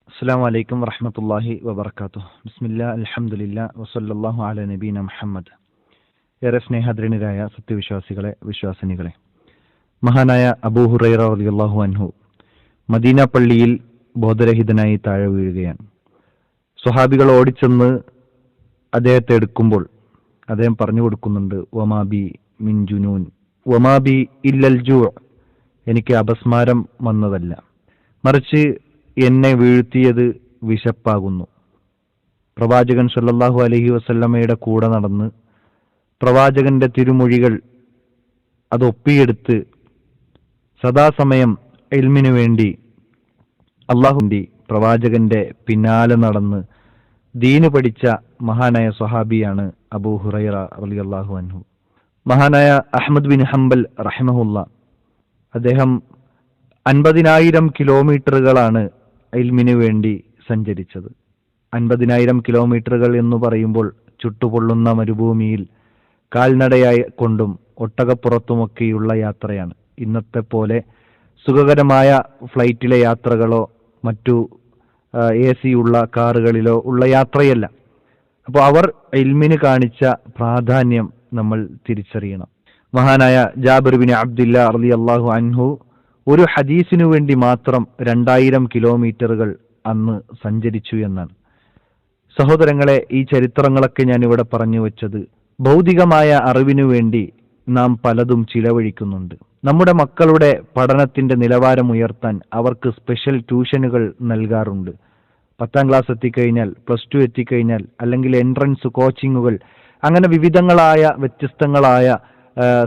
അസ്സലാമു അലൈക്കും വറഹ്മത്തുള്ളാഹി വബറകാതുഹു. ബിസ്മില്ലാ അൽഹംദുലില്ലാ വസല്ലല്ലാഹു അലാ നബീന മുഹമ്മദ്. ഏറെ സ്നേഹധന്യരായ സത്യവിശ്വാസികളെ, വിശ്വാസിനികളെ, മഹാനായ അബൂ ഹുറൈറ റളിയല്ലാഹു അൻഹു മദീന പള്ളിയിൽ ബോധരഹിതനായി താഴെ വീഴുകയാണ്. സ്വഹാബികൾ ഓടിച്ചെന്ന് അദ്ദേഹത്തെ എടുക്കുമ്പോൾ അദ്ദേഹം പറഞ്ഞു കൊടുക്കുന്നുണ്ട്, വമാബി മിൻ ജുനൂൻ വമാബി ഇല്ലൽ ജൂ, എനിക്ക് അപസ്മാരം വന്നതല്ല, മറിച്ച് എന്നെ വീഴ്ത്തിയത് വിശപ്പാകുന്നു. പ്രവാചകൻ സല്ലല്ലാഹു അലൈഹി വസല്ലമയുടെ കൂടെ നടന്ന് പ്രവാചകന്റെ തിരുമൊഴികൾ അതൊപ്പിയെടുത്ത് സദാസമയം ഇൽമിനു വേണ്ടി അള്ളാഹുവിന്റെ പ്രവാചകന്റെ പിന്നാലെ നടന്ന് ദീന് പഠിച്ച മഹാനായ സ്വഹാബിയാണ് അബൂ ഹുറൈറ റളിയല്ലാഹു അൻഹു. മഹാനായ അഹ്മദ് ബിൻ ഹംബൽ റഹിമഹുല്ല അദ്ദേഹം 50,000 കിലോമീറ്ററുകളാണ് ഇൽമിനു വേണ്ടി സഞ്ചരിച്ചത്. 50,000 കിലോമീറ്ററുകൾ എന്ന് പറയുമ്പോൾ ചുട്ടുപൊള്ളുന്ന മരുഭൂമിയിൽ കാൽനടയായി കൊണ്ടും ഒട്ടകപ്പുറത്തുമൊക്കെയുള്ള യാത്രയാണ്. ഇന്നത്തെ പോലെ സുഖകരമായ ഫ്ലൈറ്റിലെ യാത്രകളോ മറ്റു AC ഉള്ള കാറുകളിലോ ഉള്ള യാത്രയല്ല. അപ്പോൾ അവർ ഇൽമിന് കാണിച്ച പ്രാധാന്യം നമ്മൾ തിരിച്ചറിയണം. മഹാനായ ജാബിർ ബിൻ അബ്ദില്ല റളിയല്ലാഹു അൻഹു ഒരു ഹദീസിനു വേണ്ടി മാത്രം 2000 കിലോമീറ്ററുകൾ അന്ന് സഞ്ചരിച്ചു എന്നാണ്. സഹോദരങ്ങളെ, ഈ ചരിത്രങ്ങളൊക്കെ ഞാൻ ഇവിടെ പറഞ്ഞു വെച്ചത് ഭൗതികമായ അറിവിനു വേണ്ടി നാം പലതും ചിലവഴിക്കുന്നുണ്ട്. നമ്മുടെ മക്കളുടെ പഠനത്തിന്റെ നിലവാരം ഉയർത്താൻ അവർക്ക് സ്പെഷ്യൽ ട്യൂഷനുകൾ നൽകാറുണ്ട്. 10ാം ക്ലാസ് എത്തിക്കഴിഞ്ഞാൽ, +2 എത്തിക്കഴിഞ്ഞാൽ, അല്ലെങ്കിൽ എൻട്രൻസ് കോച്ചിങ്ങുകൾ, അങ്ങനെ വിവിധങ്ങളായ വ്യത്യസ്തങ്ങളായ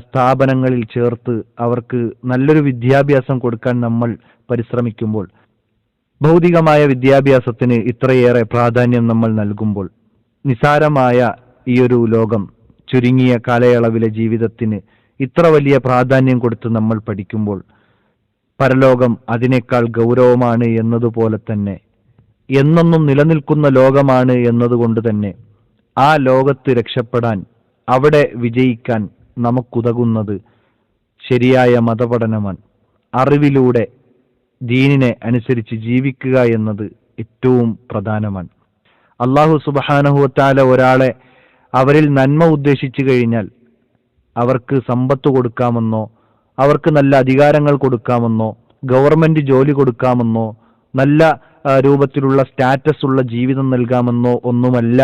സ്ഥാപനങ്ങളിൽ ചേർത്ത് അവർക്ക് നല്ലൊരു വിദ്യാഭ്യാസം കൊടുക്കാൻ നമ്മൾ പരിശ്രമിക്കുമ്പോൾ, ഭൗതികമായ വിദ്യാഭ്യാസത്തിന് ഇത്രയേറെ പ്രാധാന്യം നമ്മൾ നൽകുമ്പോൾ, നിസാരമായ ഈ ഒരു ലോകം ചുരുങ്ങിയ കാലയളവിലെ ജീവിതത്തിന് ഇത്ര വലിയ പ്രാധാന്യം കൊടുത്ത് നമ്മൾ പഠിക്കുമ്പോൾ, പരലോകം അതിനേക്കാൾ ഗൗരവമാണ് എന്നതുപോലെ തന്നെ എന്നെന്നും നിലനിൽക്കുന്ന ലോകമാണ് എന്നതുകൊണ്ട് തന്നെ ആ ലോകത്ത് രക്ഷപ്പെടാൻ, അവിടെ വിജയിക്കാൻ നമുക്കുതകുന്നത് ശരിയായ മതപഠനമാണ്. അറിവിലൂടെ ദീനിനെ അനുസരിച്ച് ജീവിക്കുക എന്നത് ഏറ്റവും പ്രധാനമാണ്. അല്ലാഹു സുബ്ഹാനഹു വ തആല ഒരാളെ അവരിൽ നന്മ ഉദ്ദേശിച്ചു കഴിഞ്ഞാൽ അവർക്ക് സമ്പത്ത് കൊടുക്കാമെന്നോ, അവർക്ക് നല്ല അധികാരങ്ങൾ കൊടുക്കാമെന്നോ, ഗവൺമെന്റ് ജോലി കൊടുക്കാമെന്നോ, നല്ല രൂപത്തിലുള്ള സ്റ്റാറ്റസ് ഉള്ള ജീവിതം നൽകാമെന്നോ ഒന്നുമല്ല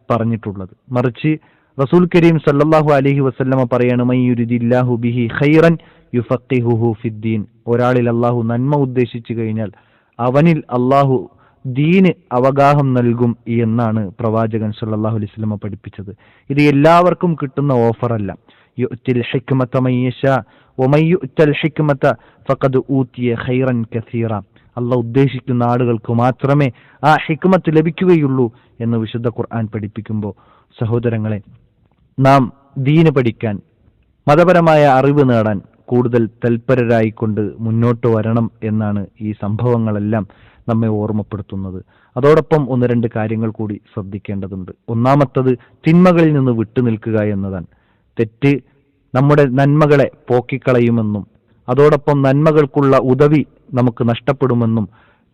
പറഞ്ഞിട്ടുള്ളത്. മറിച്ച് റസൂൽ കരീം സല്ലല്ലാഹു അലൈഹി വസല്ലമ പറയാണ്, മൻ യുരിദില്ലാഹു ബിഹി ഖൈറൻ യുഫഖിഹുഹു ഫിദ്ദീൻ. ഒരാളിൽ അല്ലാഹു നന്മ ഉദ്ദേശിച്ചു കഴിഞ്ഞാൽ അവനിൽ അല്ലാഹു ദീന് അവഗാഹം നൽകും എന്നാണ് പ്രവാചകൻ സല്ലല്ലാഹു അലൈഹി വസല്ലമ പഠിപ്പിച്ചത്. ഇത് എല്ലാവർക്കും കിട്ടുന്ന ഓഫറല്ല. യുഅ്തിൽ ഹിക്മത മൻ യശാ വമൻ യുഅ്തൽ ഹിക്മത ഫഖദ് ഊതിയ ഖൈറൻ കസീറ. അല്ലാഹു ഉദ്ദേശിക്കുന്ന ആളുകൾക്ക് മാത്രമേ ആ ഹിക്മത്ത് ലഭിക്കുകയുള്ളൂ എന്ന് വിശുദ്ധ ഖുർആൻ പഠിപ്പിക്കുമ്പോൾ, സഹോദരങ്ങളെ, നാം ദീന് പഠിക്കാൻ, മതപരമായ അറിവ് നേടാൻ കൂടുതൽ തൽപരരായിക്കൊണ്ട് മുന്നോട്ട് വരണം എന്നാണ് ഈ സംഭവങ്ങളെല്ലാം നമ്മെ ഓർമ്മപ്പെടുത്തുന്നത്. അതോടൊപ്പം 1-2 കാര്യങ്ങൾ കൂടി ശ്രദ്ധിക്കേണ്ടതുണ്ട്. ഒന്നാമത്തത് തിന്മകളിൽ നിന്ന് വിട്ടുനിൽക്കുക എന്നതാണ്. തെറ്റ് നമ്മുടെ നന്മകളെ പോക്കിക്കളയുമെന്നും അതോടൊപ്പം നന്മകൾക്കുള്ള ഉദവി നമുക്ക് നഷ്ടപ്പെടുമെന്നും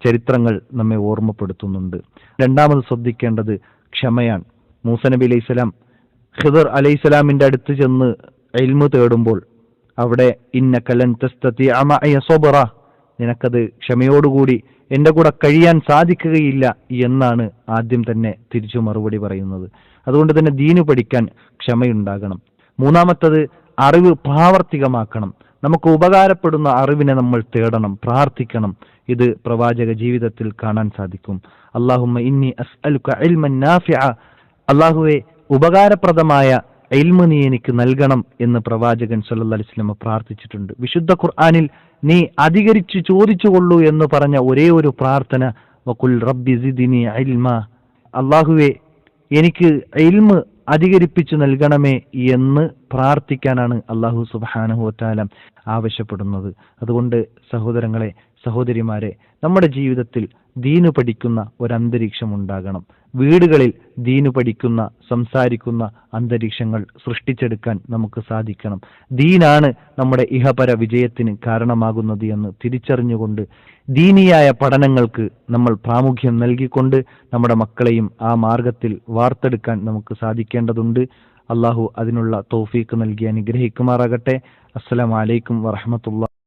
ചരിത്രങ്ങൾ നമ്മെ ഓർമ്മപ്പെടുത്തുന്നുണ്ട്. രണ്ടാമത് ശ്രദ്ധിക്കേണ്ടത് ക്ഷമയാണ്. മൂസ നബി അലൈഹിസ്സലാം ഖിദർ അലൈഹിസ്സലാമിന്റെ അടുത്ത് ചെന്ന് ഇൽമു തേടുമ്പോൾ അവിടെ ഇന്നക ലൻ തസ്തതിഅ മഅയ സബ്റ, നിനക്കത് ക്ഷമയോടുകൂടി എൻ്റെ കൂടെ കഴിയാൻ സാധിക്കുകയില്ല എന്നാണ് ആദ്യം തന്നെ തിരിച്ചു മറുപടി പറയുന്നത്. അതുകൊണ്ട് തന്നെ ദീന് പഠിക്കാൻ ക്ഷമയുണ്ടാകണം. മൂന്നാമത്തത് അറിവ് പ്രാവർത്തികമാക്കണം. നമുക്ക് ഉപകാരപ്പെടുന്ന അറിവിനെ നമ്മൾ തേടണം, പ്രാർത്ഥിക്കണം. ഇത് പ്രവാചക ജീവിതത്തിൽ കാണാൻ സാധിക്കും. അല്ലാഹുമ്മ ഇന്നി അസ്അലുക ഇൽമൻ നാഫിഅ, അല്ലാഹുവേ ഉപകാരപ്രദമായ ഇൽമു നീ എനിക്ക് നൽകണം എന്ന് പ്രവാചകൻ സല്ലല്ലാഹു അലൈഹി വസല്ലം പ്രാർത്ഥിച്ചിട്ടുണ്ട്. വിശുദ്ധ ഖുർആനിൽ നീ അധികരിച്ചു ചോദിച്ചുകൊള്ളൂ എന്ന് പറഞ്ഞ ഒരേ ഒരു പ്രാർത്ഥന വഖുൽ റബ്ബി സിദ്നി ഇൽമ, അല്ലാഹുവേ എനിക്ക് ഇൽമ് അധികരിപ്പിച്ചു നൽകണമേ എന്ന് പ്രാർത്ഥിക്കാനാണ് അല്ലാഹു സുബ്ഹാനഹു വ തആല ആവശ്യപ്പെടുന്നത്. അതുകൊണ്ട് സഹോദരങ്ങളെ, സഹോദരിമാരെ, നമ്മുടെ ജീവിതത്തിൽ ദീനു പഠിക്കുന്ന ഒരന്തരീക്ഷം ഉണ്ടാകണം. വീടുകളിൽ ദീനു പഠിക്കുന്ന, സംസാരിക്കുന്ന അന്തരീക്ഷങ്ങൾ സൃഷ്ടിച്ചെടുക്കാൻ നമുക്ക് സാധിക്കണം. ദീനാണ് നമ്മുടെ ഇഹപര വിജയത്തിന് കാരണമാകുന്നത് എന്ന് തിരിച്ചറിഞ്ഞുകൊണ്ട് ദീനിയായ പഠനങ്ങൾക്ക് നമ്മൾ പ്രാമുഖ്യം നൽകിക്കൊണ്ട് നമ്മുടെ മക്കളെയും ആ മാർഗത്തിൽ വാർത്തെടുക്കാൻ നമുക്ക് സാധിക്കേണ്ടതുണ്ട്. അള്ളാഹു അതിനുള്ള തൗഫീക്ക് നൽകി അനുഗ്രഹിക്കുമാറാകട്ടെ. അസ്സലാമു അലൈക്കും വറഹ്മത്തുള്ളാഹി